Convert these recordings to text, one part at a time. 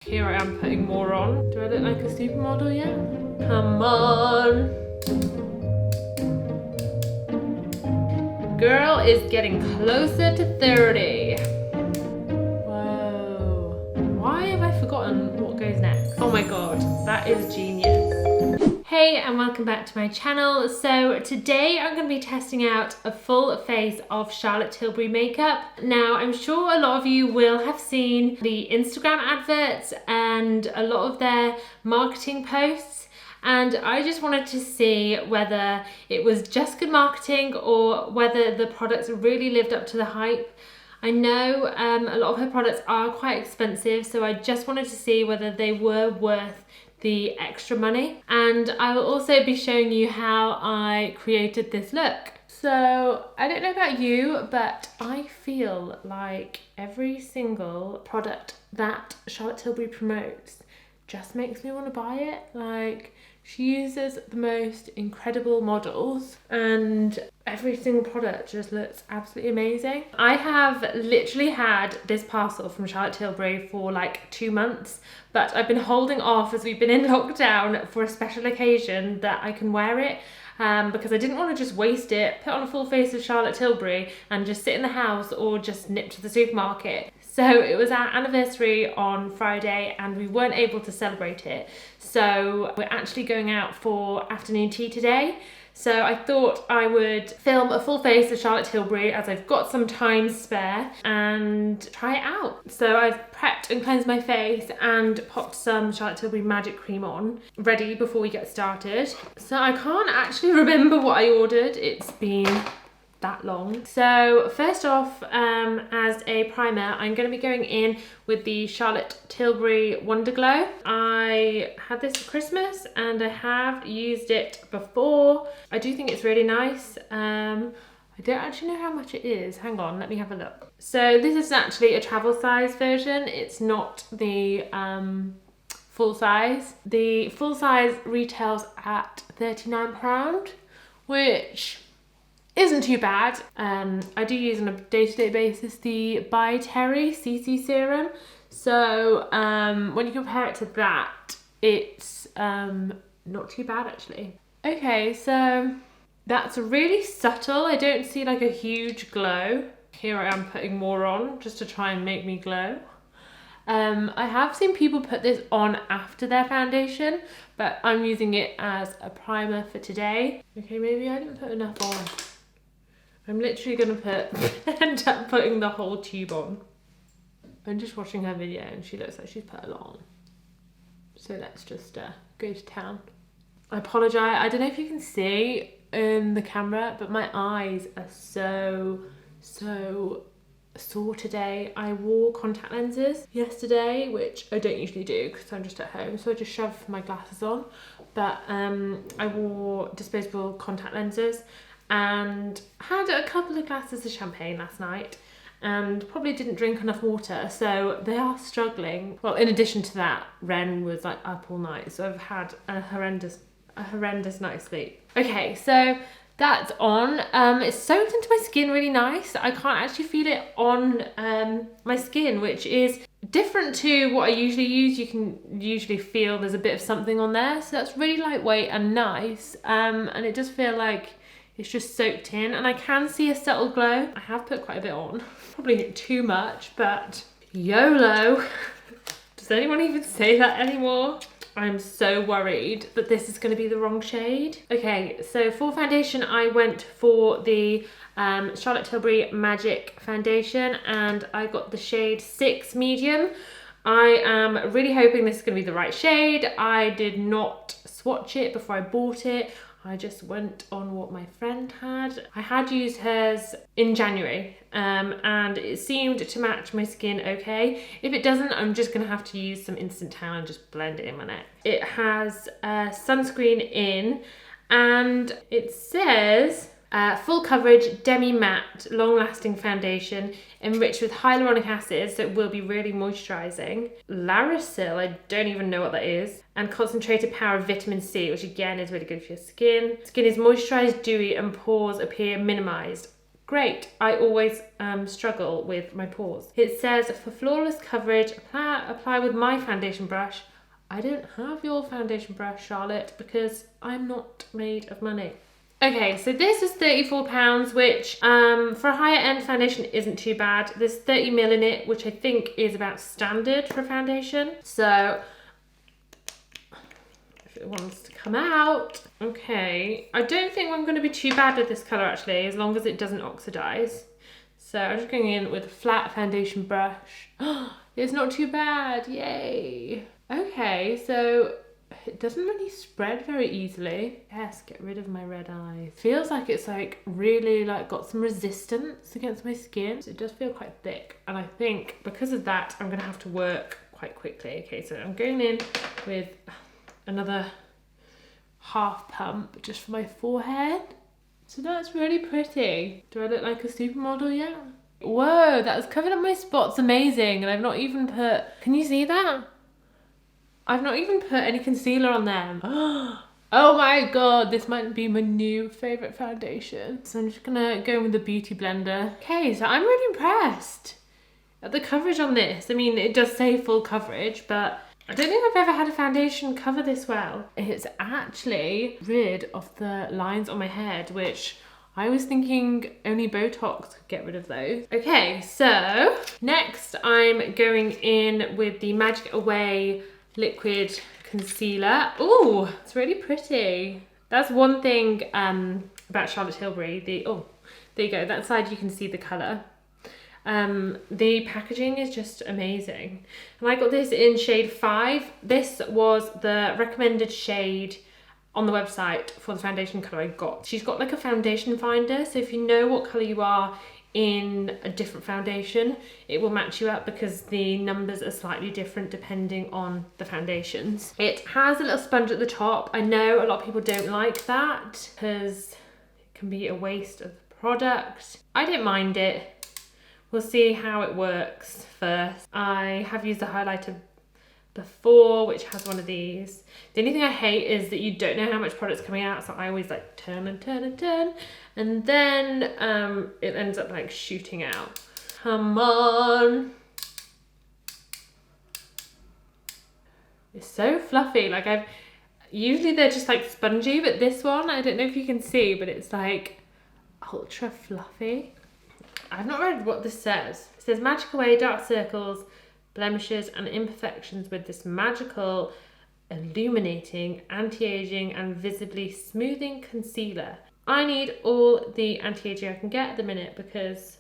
Here I am putting more on. Do I look like a supermodel yet? Come on. Girl is getting closer to 30. Whoa. Why have I forgotten what goes next? Oh my god, that is genius. Hey and welcome back to my channel. So today I'm going to be testing out a full face of Charlotte Tilbury makeup. Now I'm sure a lot of you will have seen the Instagram adverts and a lot of their marketing posts, and I just wanted to see whether it was just good marketing or whether the products really lived up to the hype. I know a lot of her products are quite expensive, so I just wanted to see whether they were worth the extra money. And I will also be showing you how I created this look. So I don't know about you, but I feel like every single product that Charlotte Tilbury promotes just makes me want to buy it. Like, she uses the most incredible models and every single product just looks absolutely amazing. I have literally had this parcel from Charlotte Tilbury for like 2 months, but I've been holding off as we've been in lockdown for a special occasion that I can wear it. Because I didn't want to just waste it, put on a full face of Charlotte Tilbury and just sit in the house or just nip to the supermarket. So it was our anniversary on Friday and we weren't able to celebrate it. So we're actually going out for afternoon tea today. So I thought I would film a full face of Charlotte Tilbury as I've got some time spare and try it out. So I've prepped and cleansed my face and popped some Charlotte Tilbury Magic Cream on, ready before we get started. So I can't actually remember what I ordered. It's been that long. So first off, as a primer, I'm going to be going in with the Charlotte Tilbury Wonder Glow. I had this for Christmas and I have used it before. I do think it's really nice. I don't actually know how much it is. Hang on, let me have a look. So this is actually a travel size version. It's not the full size. The full size retails at £39, which isn't too bad. I do use on a day-to-day basis the By Terry CC serum. So when you compare it to that, it's not too bad actually. Okay, so that's really subtle. I don't see like a huge glow. Here I am putting more on just to try and make me glow. I have seen people put this on after their foundation, but I'm using it as a primer for today. Okay, maybe I didn't put enough on. I'm literally gonna end up putting the whole tube on. I'm just watching her video and she looks like she's put a lot on. So let's just go to town. I apologise, I don't know if you can see in the camera, but my eyes are so sore today. I wore contact lenses yesterday, which I don't usually do because I'm just at home, so I just shove my glasses on. But I wore disposable contact lenses and had a couple of glasses of champagne last night and probably didn't drink enough water, so they are struggling. Well, in addition to that, Ren was like up all night, so I've had a horrendous night's sleep. Okay, so that's on. It's soaked into my skin really nice. I can't actually feel it on my skin, which is different to what I usually use. You can usually feel there's a bit of something on there, so that's really lightweight and nice. And it does feel like it's just soaked in, and I can see a subtle glow. I have put quite a bit on, probably too much, but YOLO. Does anyone even say that anymore? I'm so worried that this is going to be the wrong shade. Okay, so for foundation, I went for the Charlotte Tilbury Magic Foundation, and I got the shade 6 Medium. I am really hoping this is going to be the right shade. I did not swatch it before I bought it. I just went on what my friend had. I had used hers in January and it seemed to match my skin okay. If it doesn't, I'm just gonna have to use some instant tan and just blend it in my neck. It has sunscreen in, and it says full coverage, demi-matte, long-lasting foundation enriched with hyaluronic acid, so it will be really moisturising. Larasil, I don't even know what that is. And concentrated power of vitamin C, which again is really good for your skin. Skin is moisturised, dewy, and pores appear minimised. Great, I always struggle with my pores. It says, for flawless coverage, apply with my foundation brush. I don't have your foundation brush, Charlotte, because I'm not made of money. Okay, so this is £34, which for a higher end foundation isn't too bad. There's 30ml in it, which I think is about standard for foundation. So if it wants to come out. Okay, I don't think I'm going to be too bad with this colour actually, as long as it doesn't oxidize. So I'm just going in with a flat foundation brush. It's not too bad, yay. Okay, so it doesn't really spread very easily. Yes, get rid of my red eyes. Feels like it's like really like got some resistance against my skin. So it does feel quite thick. And I think because of that, I'm gonna have to work quite quickly. Okay, so I'm going in with another half pump just for my forehead. So that's really pretty. Do I look like a supermodel yet? Whoa, that's covered up my spots amazing. And I've not even put, can you see that? I've not even put any concealer on them. Oh my god, this might be my new favourite foundation. So I'm just gonna go in with the beauty blender. Okay, so I'm really impressed at the coverage on this. I mean, it does say full coverage, but I don't think I've ever had a foundation cover this well. It's actually rid of the lines on my head, which I was thinking only Botox could get rid of those. Okay, so next I'm going in with the Magic Away liquid concealer. Oh, it's really pretty. That's one thing about Charlotte Tilbury. Oh, there you go. That side you can see the colour. The packaging is just amazing. And I got this in shade 5. This was the recommended shade on the website for the foundation colour I got. She's got like a foundation finder, so if you know what colour you are in a different foundation, it will match you up because the numbers are slightly different depending on the foundations. It has a little sponge at the top. I know a lot of people don't like that because it can be a waste of the product. I don't mind it. We'll see how it works first. I have used a highlighter before, which has one of these. The only thing I hate is that you don't know how much product's coming out, so I always like turn and turn and turn, and then it ends up like shooting out. Come on. It's so fluffy. Like usually they're just like spongy, but this one, I don't know if you can see, but it's like ultra fluffy. I've not read what this says. It says Magic Away dark circles, blemishes and imperfections with this magical, illuminating, anti-aging and visibly smoothing concealer. I need all the anti-aging I can get at the minute because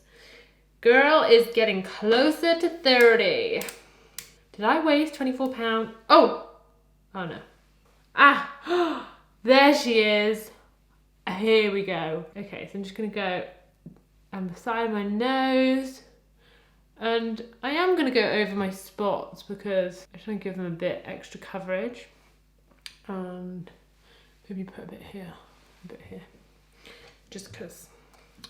girl is getting closer to 30. Did I waste £24? Oh no. Ah, there she is. Here we go. Okay, so I'm just gonna go beside my nose. And I am going to go over my spots because I just want to give them a bit extra coverage. And maybe put a bit here, just because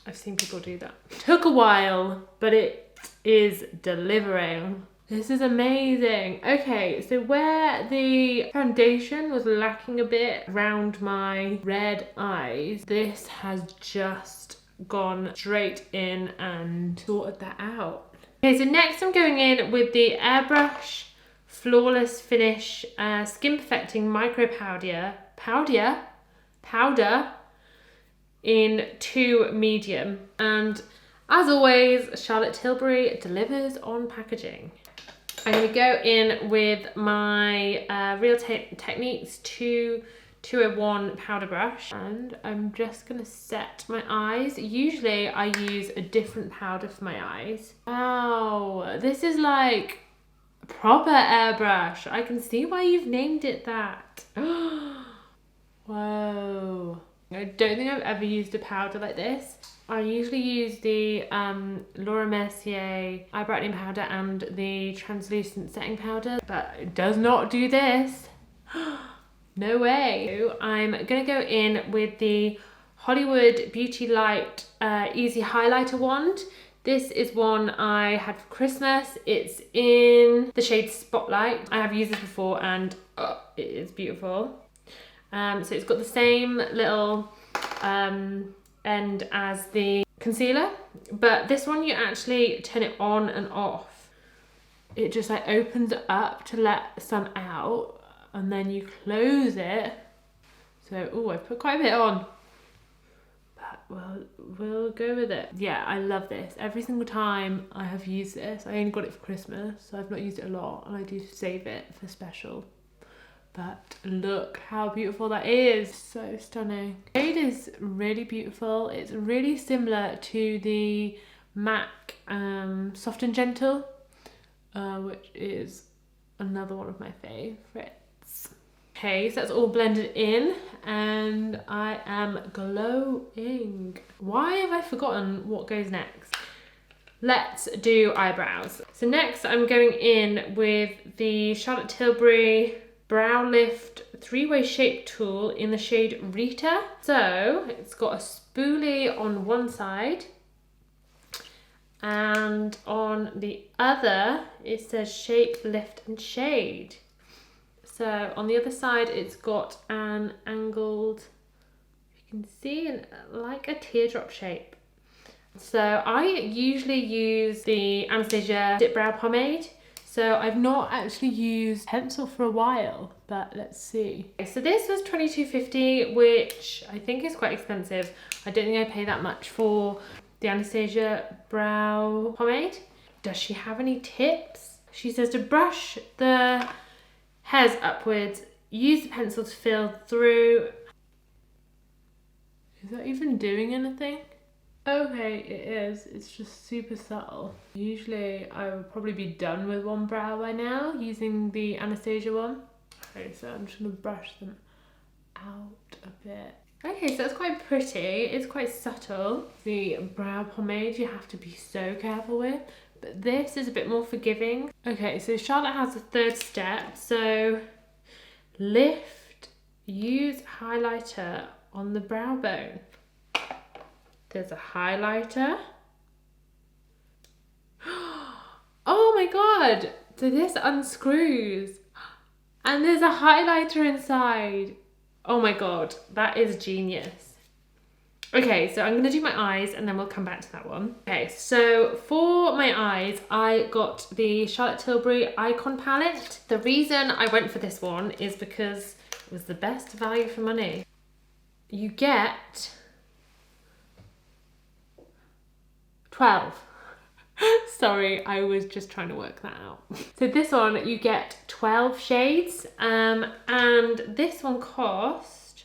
I've seen people do that. Took a while, but it is delivering. This is amazing. Okay, so where the foundation was lacking a bit around my red eyes, this has just gone straight in and sorted that out. Okay, so next I'm going in with the Airbrush Flawless Finish Skin Perfecting Micro Powder in 2 medium. And as always, Charlotte Tilbury delivers on packaging. I'm going to go in with my Real Techniques 201 powder brush, and I'm just gonna set my eyes. Usually I use a different powder for my eyes. Wow, this is like a proper airbrush. I can see why you've named it that. Whoa. I don't think I've ever used a powder like this. I usually use the Laura Mercier eye brightening powder and the translucent setting powder, but it does not do this. No way. I'm gonna go in with the Hollywood Beauty Light Easy Highlighter Wand. This is one I had for Christmas. It's in the shade Spotlight. I have used this before and it is beautiful. So it's got the same little end as the concealer, but this one you actually turn it on and off. It just like opens up to let some out, and then you close it. So, oh, I've put quite a bit on, but we'll go with it. Yeah, I love this. Every single time I have used this, I only got it for Christmas, so I've not used it a lot, and I do save it for special. But look how beautiful that is. So stunning. The shade is really beautiful. It's really similar to the MAC Soft and Gentle, which is another one of my favorites. Okay, so that's all blended in and I am glowing. Why have I forgotten what goes next? Let's do eyebrows. So next I'm going in with the Charlotte Tilbury Brow Lift 3-way shape tool in the shade Rita. So it's got a spoolie on one side and on the other it says shape, lift and shade. So on the other side it's got an angled, you can see, like a teardrop shape. So I usually use the Anastasia Dip Brow Pomade. So I've not actually used pencil for a while, but let's see. Okay, so this was $22.50, which I think is quite expensive. I don't think I pay that much for the Anastasia Brow Pomade. Does she have any tips? She says to brush the hairs upwards, use the pencil to fill through. Is that even doing anything? Okay, it is. It's just super subtle. Usually I would probably be done with one brow by now using the Anastasia one. Okay, so I'm just gonna brush them out a bit. Okay, so it's quite pretty. It's quite subtle. The brow pomade you have to be so careful with, but this is a bit more forgiving. Okay, so Charlotte has a third step. So lift, use highlighter on the brow bone. There's a highlighter. Oh my god! So this unscrews and there's a highlighter inside. Oh my god, that is genius. Okay, so I'm gonna do my eyes and then we'll come back to that one. Okay, so for my eyes, I got the Charlotte Tilbury Icon palette. The reason I went for this one is because it was the best value for money. You get 12. Sorry, I was just trying to work that out. So this one, you get 12 shades, and this one cost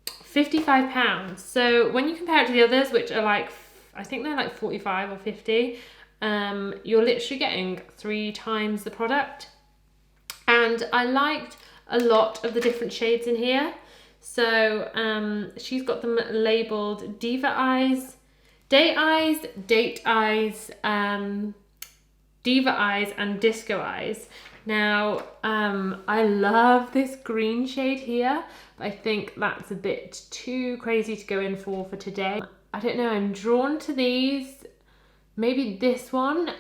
£55. So when you compare it to the others, which are like, I think they're like 45 or 50, you're literally getting 3 times the product. And I liked a lot of the different shades in here. So she's got them labeled Diva Eyes, Day Eyes, Date Eyes, Diva Eyes and Disco Eyes. Now, I love this green shade here, but I think that's a bit too crazy to go in for today. I don't know, I'm drawn to these, maybe this one,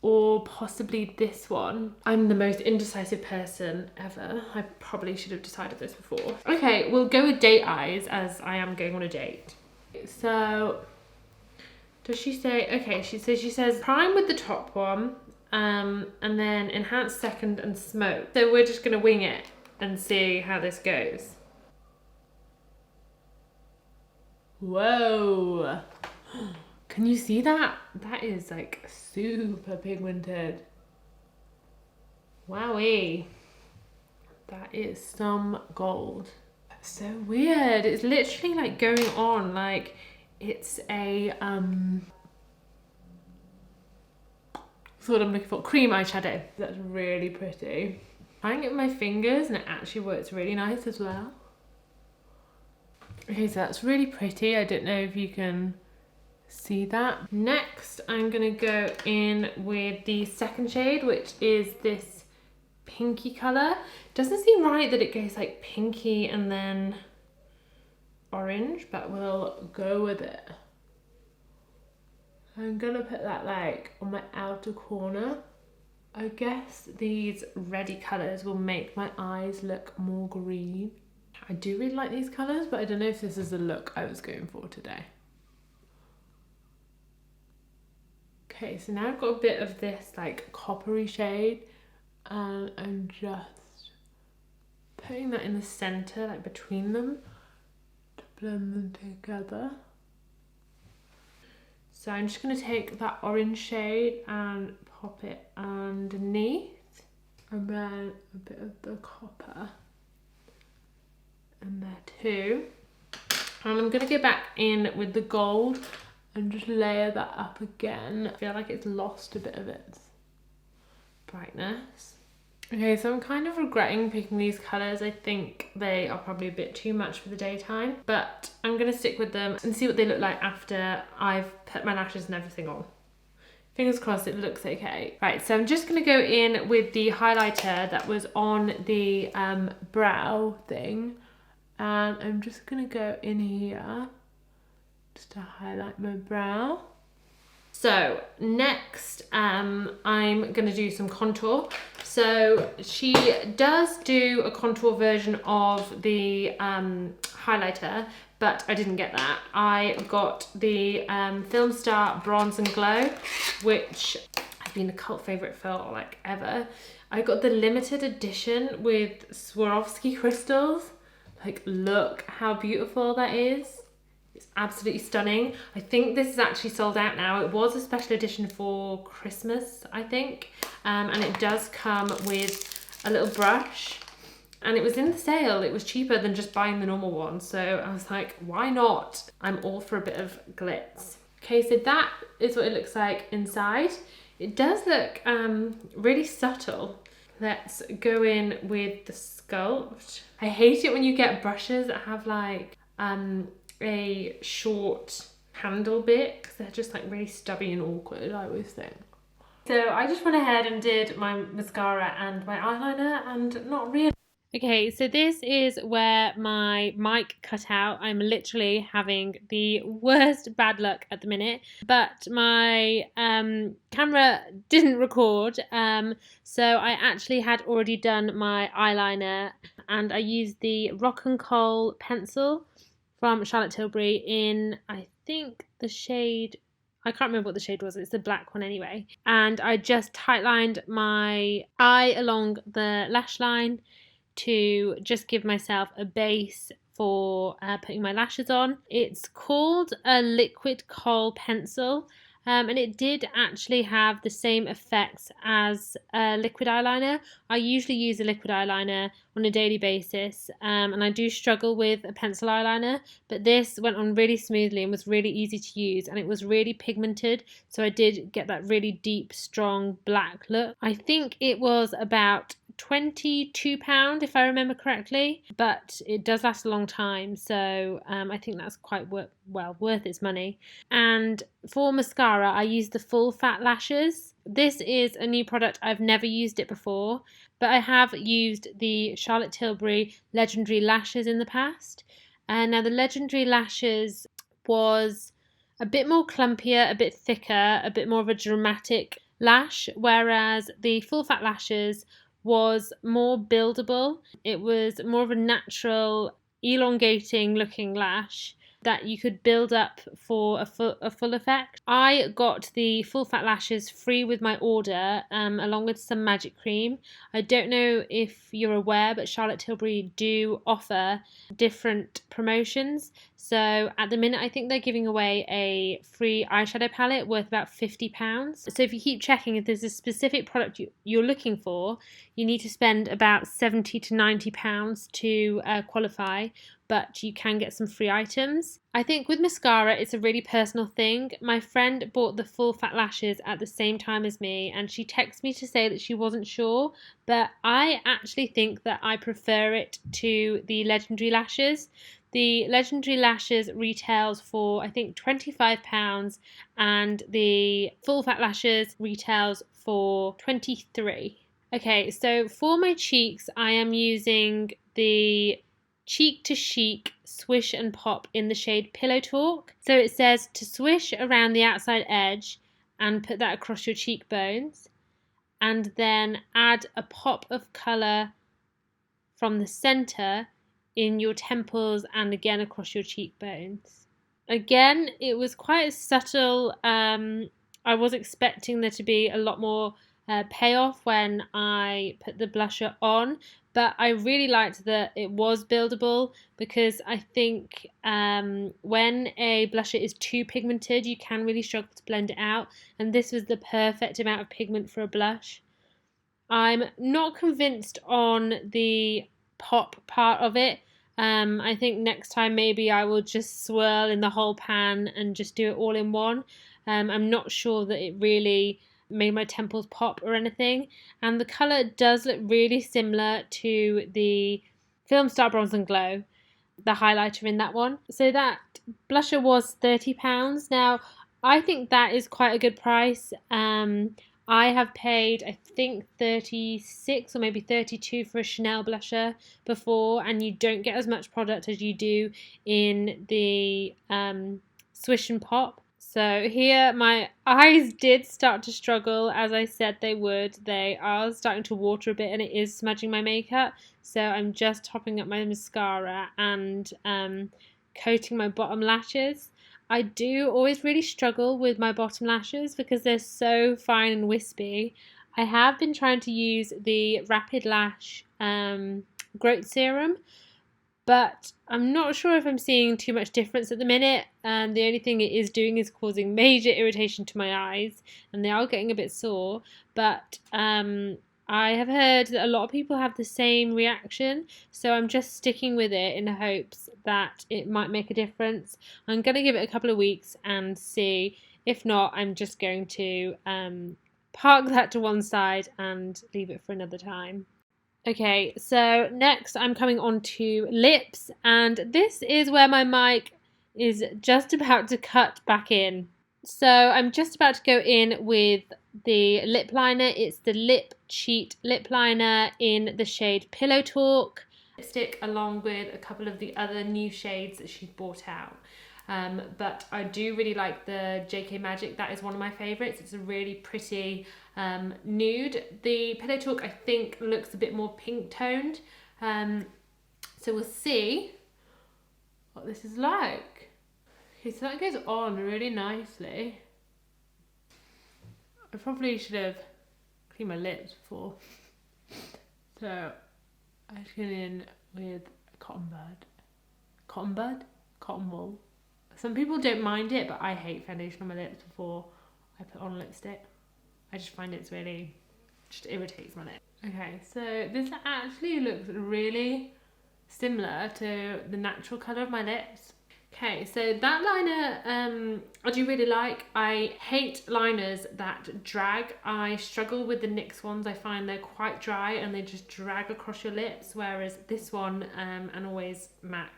or possibly this one. I'm the most indecisive person ever. I probably should have decided this before. Okay, we'll go with Date Eyes as I am going on a date. So, does she say, okay, she says prime with the top one, and then enhance second and smoke. So we're just gonna wing it and see how this goes. Whoa, can you see that? That is like super pigmented. Wowee, that is some gold. So weird. It's literally like going on like it's a that's what I'm looking for, cream eyeshadow. That's really pretty. Trying it with my fingers and it actually works really nice as well. Okay, so that's really pretty. I don't know if you can see that. Next I'm gonna go in with the second shade, which is this pinky colour. Doesn't seem right that it goes like pinky and then orange, but we'll go with it. I'm gonna put that like on my outer corner. I guess these reddy colours will make my eyes look more green. I do really like these colours, but I don't know if this is the look I was going for today. Okay, so now I've got a bit of this like coppery shade, and I'm just putting that in the center, like between them, to blend them together. So I'm just going to take that orange shade and pop it underneath, and then a bit of the copper in there too. And I'm going to go back in with the gold and just layer that up again. I feel like it's lost a bit of its brightness. Okay, so I'm kind of regretting picking these colours. I think they are probably a bit too much for the daytime, but I'm going to stick with them and see what they look like after I've put my lashes and everything on. Fingers crossed it looks okay. Right, so I'm just going to go in with the highlighter that was on the brow thing, and I'm just going to go in here just to highlight my brow. So next I'm going to do some contour. So she does do a contour version of the highlighter, but I didn't get that. I got the Film Star Bronze and Glow, which has been a cult favourite for like ever. I got the limited edition with Swarovski crystals. Like, look how beautiful that is. It's absolutely stunning. I think this is actually sold out now. It was a special edition for Christmas, I think. And it does come with a little brush. And it was in the sale. It was cheaper than just buying the normal one. So I was like, why not? I'm all for a bit of glitz. Okay, so that is what it looks like inside. It does look really subtle. Let's go in with the sculpt. I hate it when you get brushes that have like a short handle bit, because they're just like really stubby and awkward, I always think. So I just went ahead and did my mascara and my eyeliner, and not really. Okay, so this is where my mic cut out. I'm literally having the worst bad luck at the minute, but my camera didn't record, so I actually had already done my eyeliner, and I used the Rock and Coal pencil from Charlotte Tilbury in, I think, the shade, I can't remember what the shade was, it's the black one anyway. And I just tightlined my eye along the lash line to just give myself a base for putting my lashes on. It's called a liquid kohl pencil, and it did actually have the same effects as a liquid eyeliner. I usually use a liquid eyeliner on a daily basis, and I do struggle with a pencil eyeliner, but this went on really smoothly and was really easy to use, and it was really pigmented, so I did get that really deep, strong black look. I think it was about £22 if I remember correctly, but it does last a long time, so I think that's quite worth its money. And for mascara, I use the Full Fat Lashes. This is a new product. I've never used it before, but I have used the Charlotte Tilbury Legendary Lashes in the past. And now the Legendary Lashes was a bit more clumpier, a bit thicker, a bit more of a dramatic lash, whereas the Full Fat Lashes was more buildable. It was more of a natural, elongating looking lash that you could build up for a full effect. I got the Full Fat Lashes free with my order, along with some magic cream. I don't know if you're aware, but Charlotte Tilbury do offer different promotions. So at the minute, I think they're giving away a free eyeshadow palette worth about £50. So if you keep checking, if there's a specific product you're looking for, you need to spend about £70 to £90 to qualify, but you can get some free items. I think with mascara, it's a really personal thing. My friend bought the Full Fat Lashes at the same time as me, and she texted me to say that she wasn't sure, but I actually think that I prefer it to the Legendary Lashes. The Legendary Lashes retails for, I think, £25, and the Full Fat Lashes retails for £23. Okay, so for my cheeks, I am using the Cheek to Chic Swish and Pop in the shade Pillow Talk. So it says to swish around the outside edge and put that across your cheekbones, and then add a pop of colour from the centre in your temples and again across your cheekbones. Again, it was quite a subtle I was expecting there to be a lot more payoff when I put the blusher on, but I really liked that it was buildable, because I think when a blusher is too pigmented, you can really struggle to blend it out, and this was the perfect amount of pigment for a blush. I'm not convinced on the pop part of it. I think next time maybe I will just swirl in the whole pan and just do it all in one. I'm not sure that it really made my temples pop or anything. And the colour does look really similar to the Film Star Bronze and Glow, the highlighter in that one. So that blusher was £30. Now, I think that is quite a good price. I have paid, I think, 36 or maybe 32 for a Chanel blusher before, and you don't get as much product as you do in the Swish and Pop. So here my eyes did start to struggle, as I said they would. They are starting to water a bit and it is smudging my makeup. So I'm just topping up my mascara and coating my bottom lashes. I do always really struggle with my bottom lashes because they're so fine and wispy. I have been trying to use the Rapid Lash growth serum, but I'm not sure if I'm seeing too much difference at the minute. And the only thing it is doing is causing major irritation to my eyes, and they are getting a bit sore. But I have heard that a lot of people have the same reaction, so I'm just sticking with it in hopes that it might make a difference. I'm going to give it a couple of weeks and see. If not, I'm just going to park that to one side and leave it for another time. Okay, so next I'm coming on to lips, and this is where my mic is just about to cut back in. So I'm just about to go in with the lip liner. It's the Lip Cheat lip liner in the shade Pillow Talk lipstick, along with a couple of the other new shades that she's brought out. But I do really like the JK Magic. That is one of my favourites. It's a really pretty nude. The Pillow Talk, I think, looks a bit more pink toned. So we'll see what this is like. Okay, so that goes on really nicely. I probably should have cleaned my lips before. So I just went in with a cotton wool. Some people don't mind it, but I hate foundation on my lips before I put on lipstick. I just find it's really, just irritates my lips. Okay, so this actually looks really similar to the natural colour of my lips. Okay, so that liner I do really like. I hate liners that drag. I struggle with the NYX ones. I find they're quite dry and they just drag across your lips, whereas this one and always MAC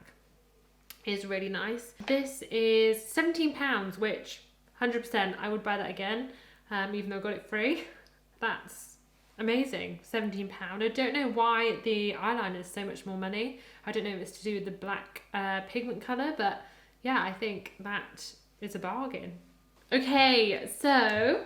is really nice. This is £17, which 100% I would buy that again, even though I got it free. That's amazing, £17. I don't know why the eyeliner is so much more money. I don't know if it's to do with the black pigment colour, but yeah, I think that is a bargain. Okay, so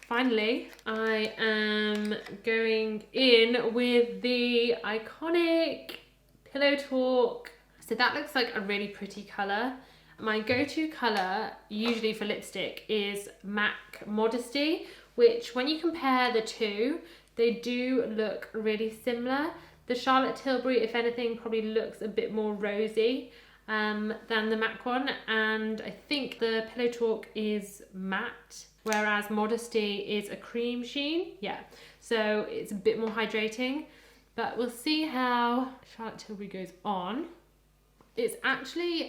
finally I am going in with the iconic Pillow Talk. So that looks like a really pretty colour. My go-to colour usually for lipstick is MAC Modesty, which when you compare the two, they do look really similar. The Charlotte Tilbury, if anything, probably looks a bit more rosy than the MAC one, and I think the Pillow Talk is matte, whereas Modesty is a cream sheen. Yeah, so it's a bit more hydrating, but we'll see how Charlotte Tilbury goes on. It's actually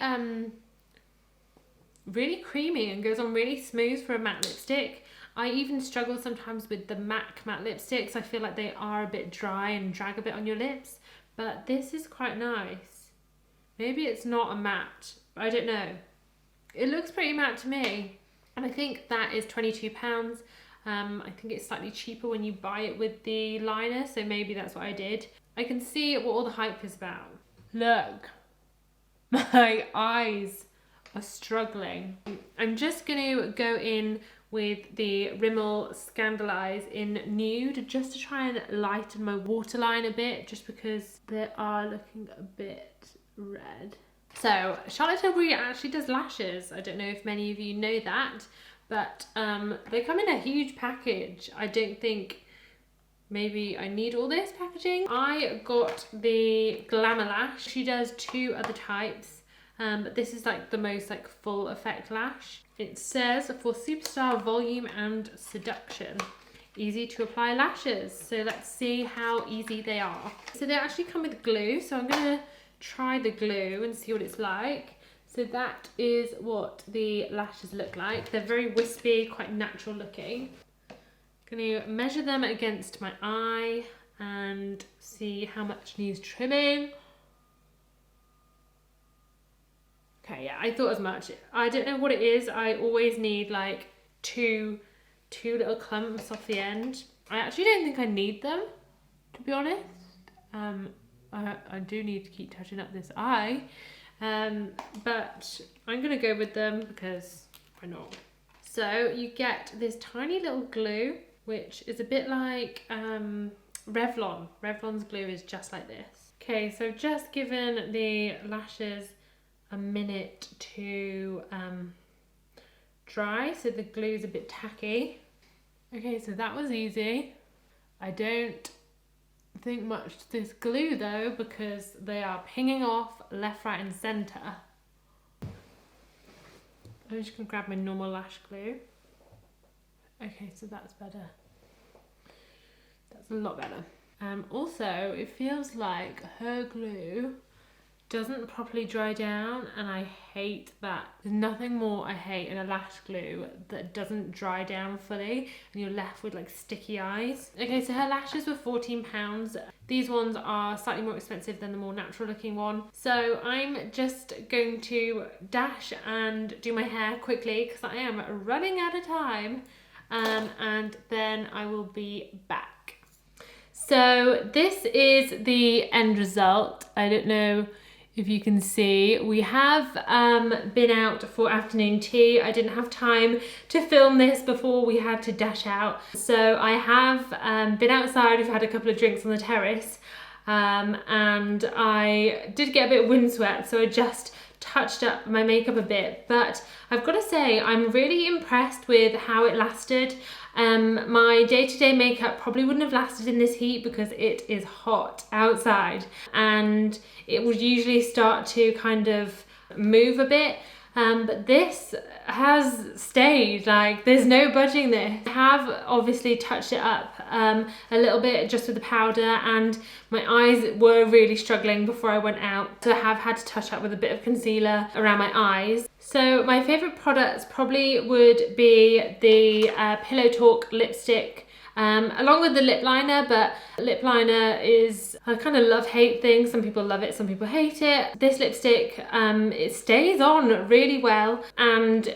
really creamy and goes on really smooth for a matte lipstick. I even struggle sometimes with the MAC matte lipsticks. I feel like they are a bit dry and drag a bit on your lips, but this is quite nice. Maybe it's not a matte, I don't know. It looks pretty matte to me, and I think that is £22. I think it's slightly cheaper when you buy it with the liner, so maybe that's what I did. I can see what all the hype is about. Look, my eyes are struggling. I'm just going to go in with the Rimmel Scandalise in Nude just to try and lighten my waterline a bit, just because they are looking a bit red. So Charlotte Tilbury actually does lashes. I don't know if many of you know that, but they come in a huge package. I don't think maybe I need all this packaging. I got the Glamour Lash. She does 2 other types, but this is like the most like full effect lash. It says for superstar volume and seduction, easy to apply lashes. So let's see how easy they are. So they actually come with glue, so I'm gonna try the glue and see what it's like. So that is what the lashes look like. They're very wispy, quite natural looking. Gonna measure them against my eye and see how much needs trimming. Okay, yeah, I thought as much. I don't know what it is. I always need like two little clumps off the end. I actually don't think I need them, to be honest. I do need to keep touching up this eye, but I'm gonna go with them because why not? So you get this tiny little glue, which is a bit like Revlon. Revlon's glue is just like this. Okay, so just given the lashes a minute to dry, so the glue's a bit tacky. Okay, so that was easy. I don't think much to this glue though, because they are pinging off left, right and centre. I'm just gonna grab my normal lash glue. Okay, so that's better. That's a lot better. Also, it feels like her glue doesn't properly dry down, and I hate that. There's nothing more I hate in a lash glue that doesn't dry down fully and you're left with like sticky eyes. Okay, so her lashes were £14. These ones are slightly more expensive than the more natural looking one. So I'm just going to dash and do my hair quickly because I am running out of time, and then I will be back. So this is the end result. I don't know if you can see, we have been out for afternoon tea. I didn't have time to film this before we had to dash out. So I have been outside, we've had a couple of drinks on the terrace, and I did get a bit windswept, so I just touched up my makeup a bit. But I've got to say, I'm really impressed with how it lasted. My day-to-day makeup probably wouldn't have lasted in this heat because it is hot outside, and it would usually start to kind of move a bit, but this has stayed, like there's no budging this. I have obviously touched it up a little bit just with the powder, and my eyes were really struggling before I went out, so I have had to touch up with a bit of concealer around my eyes. So my favourite products probably would be the Pillow Talk lipstick, along with the lip liner, but lip liner is a kind of love-hate thing. Some people love it, some people hate it. This lipstick, it stays on really well and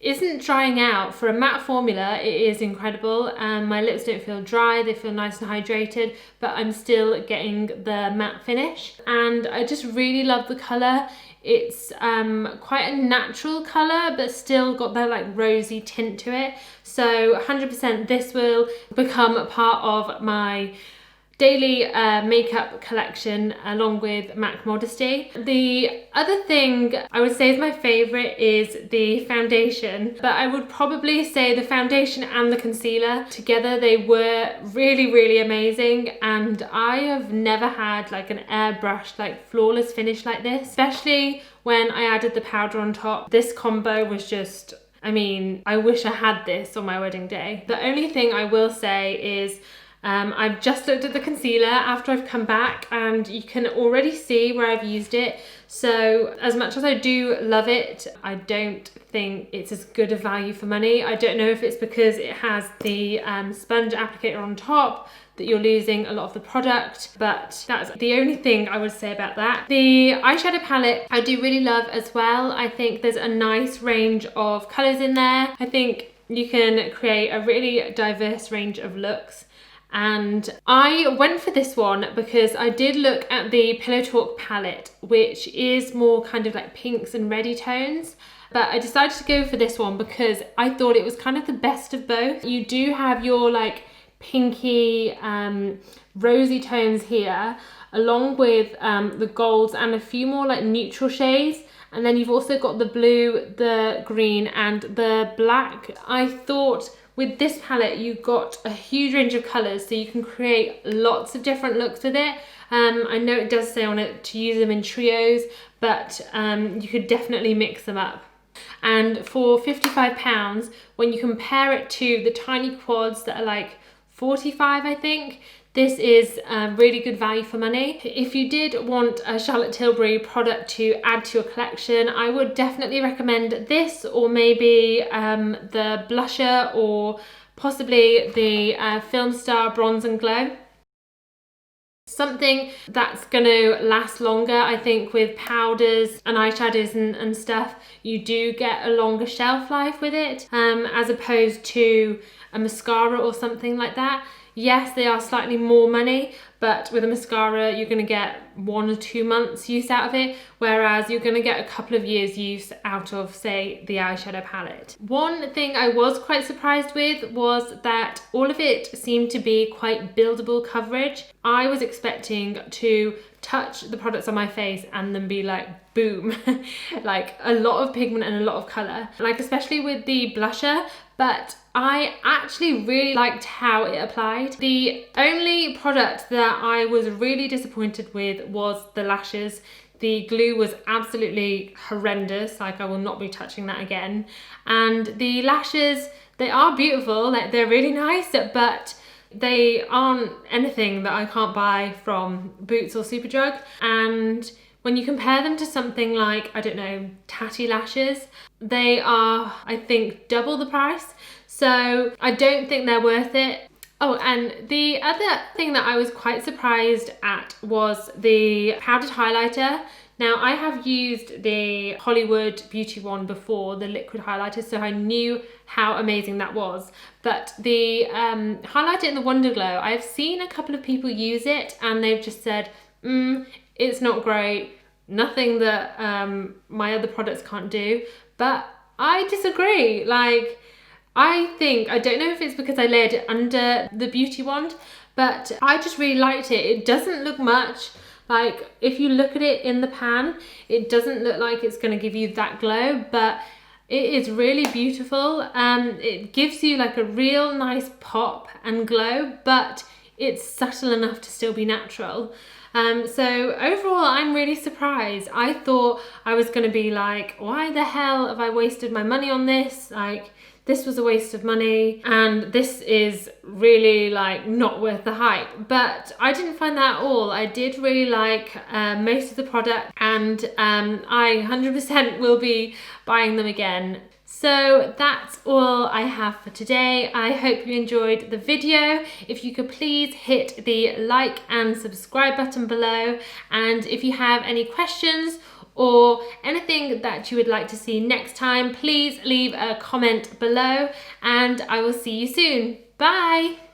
isn't drying out. For a matte formula, it is incredible. My lips don't feel dry, they feel nice and hydrated, but I'm still getting the matte finish. And I just really love the colour. It's quite a natural colour, but still got that like rosy tint to it. So 100% this will become a part of my daily makeup collection along with MAC Modesty. The other thing I would say is my favourite is the foundation, but I would probably say the foundation and the concealer together, they were really, really amazing, and I have never had like an airbrushed like flawless finish like this, especially when I added the powder on top. This combo was just, I mean, I wish I had this on my wedding day. The only thing I will say is I've just looked at the concealer after I've come back, and you can already see where I've used it. So as much as I do love it, I don't think it's as good a value for money. I don't know if it's because it has the sponge applicator on top that you're losing a lot of the product, but that's the only thing I would say about that. The eyeshadow palette I do really love as well. I think there's a nice range of colours in there. I think you can create a really diverse range of looks. And I went for this one because I did look at the Pillow Talk palette, which is more kind of like pinks and reddy tones, but I decided to go for this one because I thought it was kind of the best of both. You do have your like pinky rosy tones here, along with the golds and a few more like neutral shades, And then you've also got the blue, the green and the black. I thought with this palette you got a huge range of colours, so you can create lots of different looks with it. I know it does say on it to use them in trios, but you could definitely mix them up. And for £55, when you compare it to the tiny quads that are like 45, I think, this is really good value for money. If you did want a Charlotte Tilbury product to add to your collection, I would definitely recommend this, or maybe the blusher, or possibly the Film Star Bronze and Glow. Something that's going to last longer. I think with powders and eyeshadows and stuff, you do get a longer shelf life with it, as opposed to a mascara or something like that. Yes, they are slightly more money, but with a mascara, you're going to get 1 or 2 months use out of it, whereas you're going to get a couple of years use out of, say, the eyeshadow palette. One thing I was quite surprised with was that all of it seemed to be quite buildable coverage. I was expecting to touch the products on my face and then be like, boom, like a lot of pigment and a lot of colour, like especially with the blusher, but I actually really liked how it applied. The only product that I was really disappointed with was the lashes. The glue was absolutely horrendous, like I will not be touching that again. And the lashes, they are beautiful, like they're really nice, but they aren't anything that I can't buy from Boots or Superdrug. And when you compare them to something like, I don't know, Tatty lashes, they are, I think, double the price. So I don't think they're worth it. Oh, and the other thing that I was quite surprised at was the powdered highlighter. Now, I have used the Hollywood Beauty one before, the liquid highlighter, so I knew how amazing that was. But the highlighter in the Wonder Glow, I've seen a couple of people use it and they've just said, it's not great, nothing that my other products can't do. But I disagree. Like, I don't know if it's because I layered it under the beauty wand, but I just really liked it. It doesn't look much. Like, if you look at it in the pan, it doesn't look like it's going to give you that glow, but it is really beautiful. It gives you like a real nice pop and glow, but it's subtle enough to still be natural. So overall, I'm really surprised. I thought I was going to be like, why the hell have I wasted my money on this? Like, this was a waste of money and this is really like not worth the hype. But I didn't find that at all. I did really like most of the product, and I 100% will be buying them again. So that's all I have for today. I hope you enjoyed the video. If you could please hit the like and subscribe button below, and if you have any questions or anything that you would like to see next time, please leave a comment below and I will see you soon. Bye!